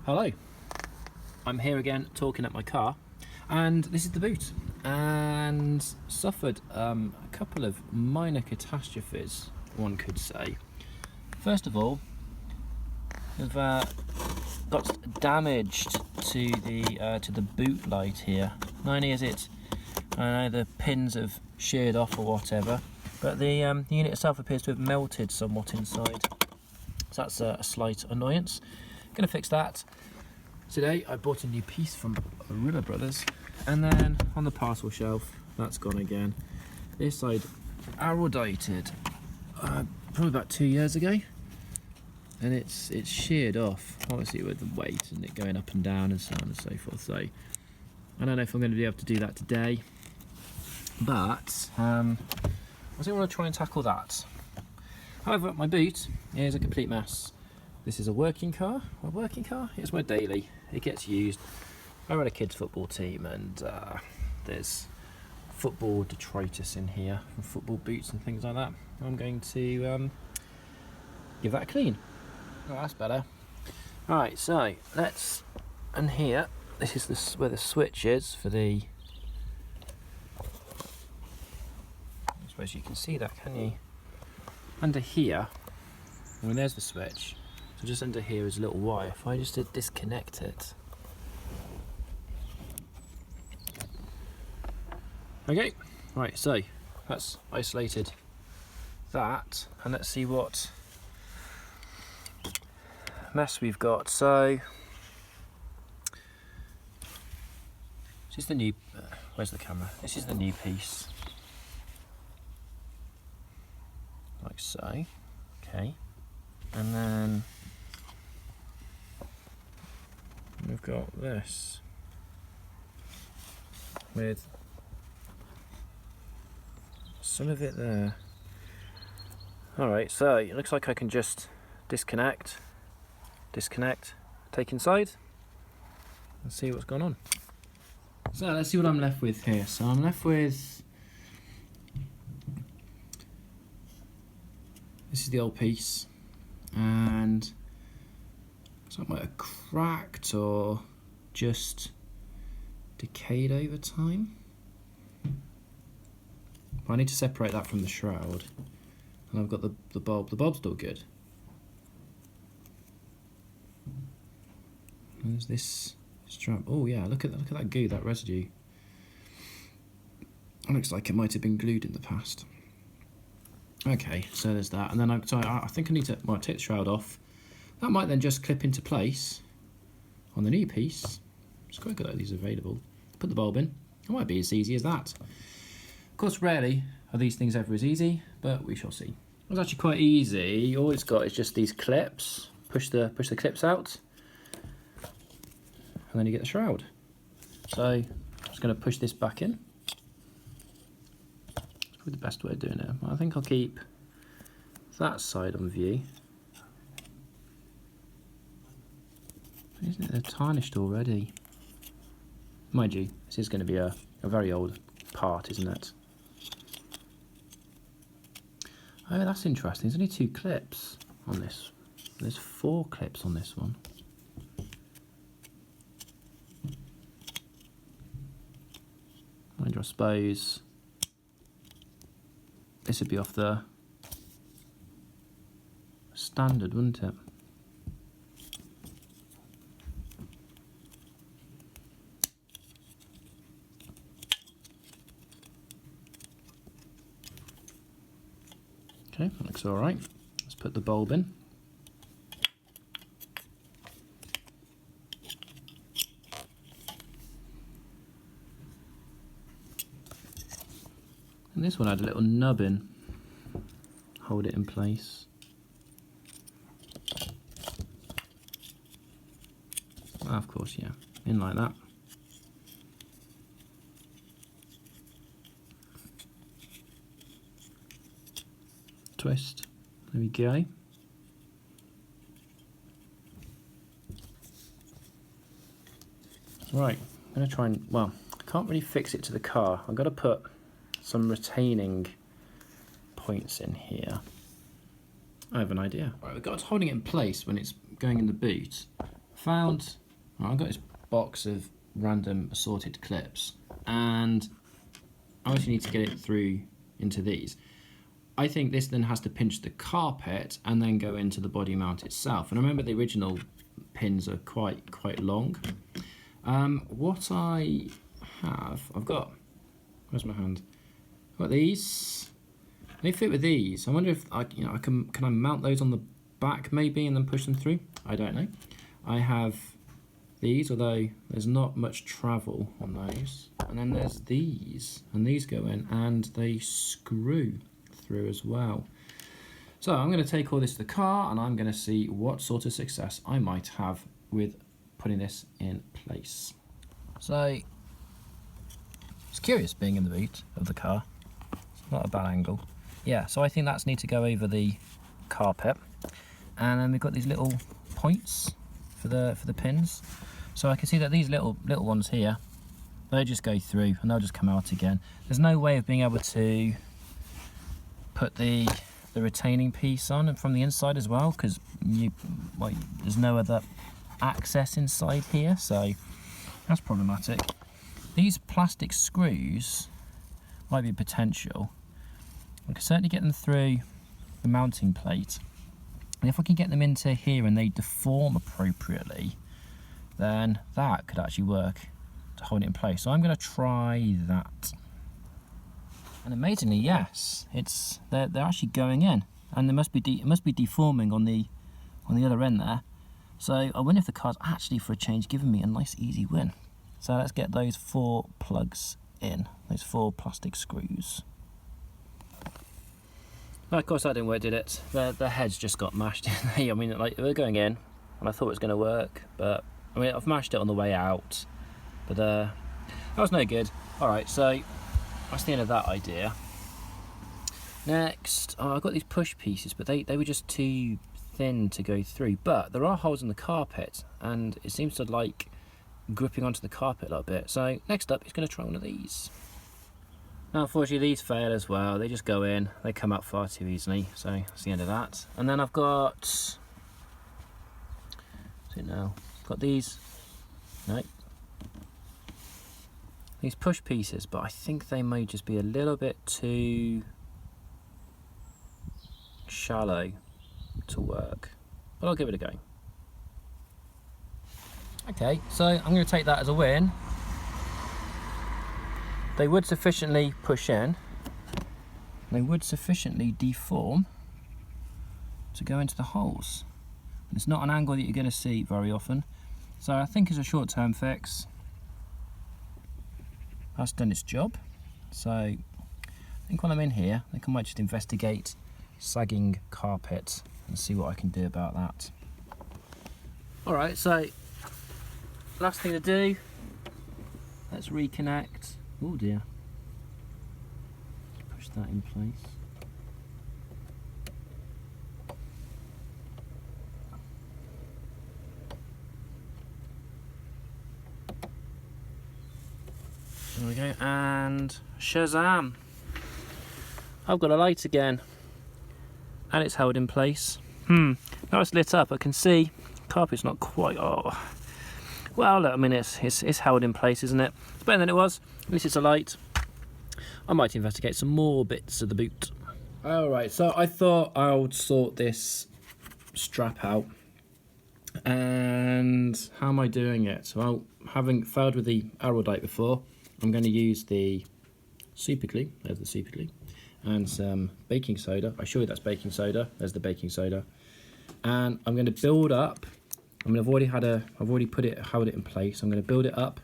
Hello, I'm here again talking at my car, and this is the boot, and suffered a couple of minor catastrophes, one could say. First of all, we've got damaged to the boot light here. Not only is it, I know the pins have sheared off or whatever, but the unit itself appears to have melted somewhat inside. So that's a slight annoyance. Going to fix that. Today I bought a new piece from Rover Brothers, and then on the parcel shelf, that's gone again. This side erudited probably about 2 years ago, and it's sheared off, obviously with the weight and it going up and down and so on and so forth. So I don't know if I'm going to be able to do that today, but I think I want to try and tackle that. However, my boot is a complete mess. This is a working car. My working car is my daily. It gets used. I run a kids football team, and there's football detritus in here from football boots and things like that. I'm going to give that a clean. Oh, that's better. Alright, so let's, and here, this is where the switch is for the, I suppose you can see that, can you? Under here, I mean, there's the switch. So just under here is a little wire. If I just disconnect it. Okay, right, so that's isolated that, and let's see what mess we've got. So this is the new, where's the camera? This is the new piece. Like so, okay. And then we've got this with some of it there. Alright, so it looks like I can just disconnect, take inside and see what's going on. So let's see what I'm left with here. So I'm left with, this is the old piece, and it's like might have cracked or just decayed over time. But I need to separate that from the shroud, and I've got the bulb. The bulb's still good. And there's this strap. Oh yeah, look at that goo, that residue. It looks like it might have been glued in the past. Okay, so there's that, and then I think I need to take the shroud off. That might then just clip into place on the new piece. It's quite good that these are available. Put the bulb in. It might be as easy as that. Of course, rarely are these things ever as easy, but we shall see. It's actually quite easy. All it's got is just these clips. Push the clips out, and then you get the shroud. So I'm just going to push this back in. The best way of doing it. I think I'll keep that side on view. Isn't it? They're tarnished already. Mind you, this is going to be a very old part, isn't it? Oh, that's interesting. There's only 2 clips on this. There's 4 clips on this one. Mind you, I suppose this would be off the standard, wouldn't it? Okay, that looks all right. Let's put the bulb in. And this one had a little nub in. Hold it in place. Ah, of course, yeah. In like that. Twist. There we go. Right, I'm going to try and, well, I can't really fix it to the car. I've got to put some retaining points in here. I have an idea. Right, we've got it holding it in place when it's going in the boot. I found, I've got this box of random assorted clips, and I actually need to get it through into these. I think this then has to pinch the carpet and then go into the body mount itself. And I remember the original pins are quite long. What I have, I've got, where's my hand? I've got these. They fit with these. I wonder if I can I mount those on the back maybe and then push them through? I don't know. I have these, although there's not much travel on those. And then there's these, and these go in and they screw through as well. So I'm going to take all this to the car and I'm going to see what sort of success I might have with putting this in place. So it's curious being in the boot of the car. It's not a bad angle. Yeah, so I think that's need to go over the carpet, and then we've got these little points for the pins. So I can see that these little ones here, they just go through and they'll just come out again. There's no way of being able to put the retaining piece on and from the inside as well, because there's no other access inside here, so that's problematic. These plastic screws might be potential. I can certainly get them through the mounting plate, and if I can get them into here and they deform appropriately, then that could actually work to hold it in place. So I'm going to try that. And amazingly, yes, they're actually going in, and it must be deforming on the other end there. So I wonder if the car's actually, for a change, giving me a nice easy win. So let's get those 4 plugs in, those 4 plastic screws. Of course that didn't work, did it? The heads just got mashed in. I mean, like, they were going in, and I thought it was going to work, but I mean, I've mashed it on the way out, but that was no good. All right, so that's the end of that idea. Next, I've got these push pieces, but they were just too thin to go through. But there are holes in the carpet, and it seems to like gripping onto the carpet a little bit. So next up, he's going to try one of these. Now, unfortunately, these fail as well. They just go in, they come out far too easily. So that's the end of that. And then I've got, got these. No. These push pieces, but I think they may just be a little bit too shallow to work, but I'll give it a go. Okay, so I'm going to take that as a win. They would sufficiently push in, they would sufficiently deform to go into the holes. And it's not an angle that you're going to see very often, so I think it's a short-term fix. That's done its job. So I think while I'm in here, I think I might just investigate sagging carpet and see what I can do about that. Alright, so last thing to do, let's reconnect. Oh dear. Push that in place. There we go, and Shazam! I've got a light again, and it's held in place. Now it's lit up. I can see carpet's not quite. Oh, well, look, I mean it's held in place, isn't it? It's better than it was. At least it's a light. I might investigate some more bits of the boot. All right, so I thought I would sort this strap out. And how am I doing it? Well, having failed with the Aerolite before, I'm going to use the super glue, there's the super glue, and some baking soda. I assure you that's baking soda, there's the baking soda. And I'm going to build up, I mean I've already held it in place. I'm going to build it up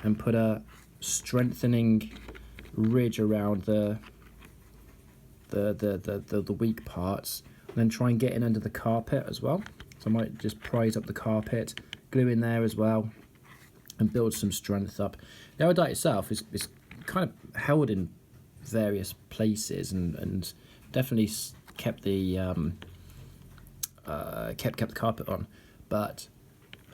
and put a strengthening ridge around the weak parts, and then try and get in under the carpet as well. So I might just prise up the carpet, glue in there as well, and build some strength up. The Aerolite itself is kind of held in various places and definitely kept the kept the carpet on, but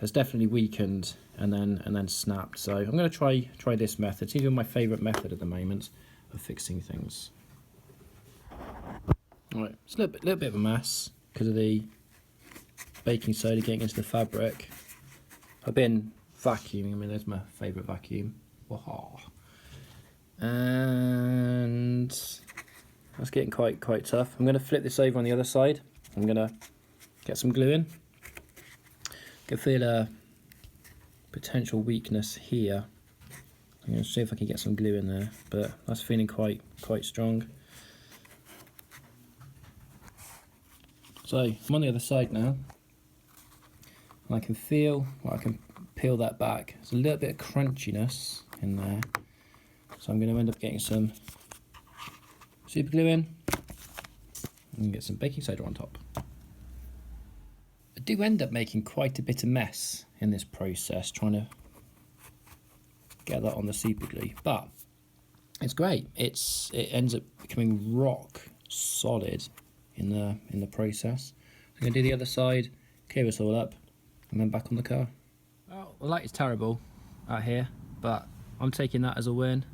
has definitely weakened and then snapped. So I'm going to try this method. It's even my favourite method at the moment of fixing things. All right, it's a little bit of a mess because of the baking soda getting into the fabric, I've been vacuuming. I mean, there's my favourite vacuum. Waha. And that's getting quite tough. I'm going to flip this over on the other side. I'm going to get some glue in. I can feel a potential weakness here. I'm going to see if I can get some glue in there, but that's feeling quite strong. So I'm on the other side now, and I can feel, well, I can peel that back. There's a little bit of crunchiness in there, so I'm going to end up getting some super glue in and get some baking soda on top. I do end up making quite a bit of mess in this process trying to get that on the super glue, but it's great. It ends up becoming rock solid in the process. I'm going to do the other side, clear this all up, and then back on the car. Well, the light is terrible out here, but I'm taking that as a win.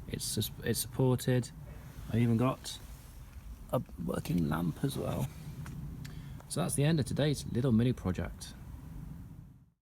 It's supported. I even got a working lamp as well. So that's the end of today's little mini project.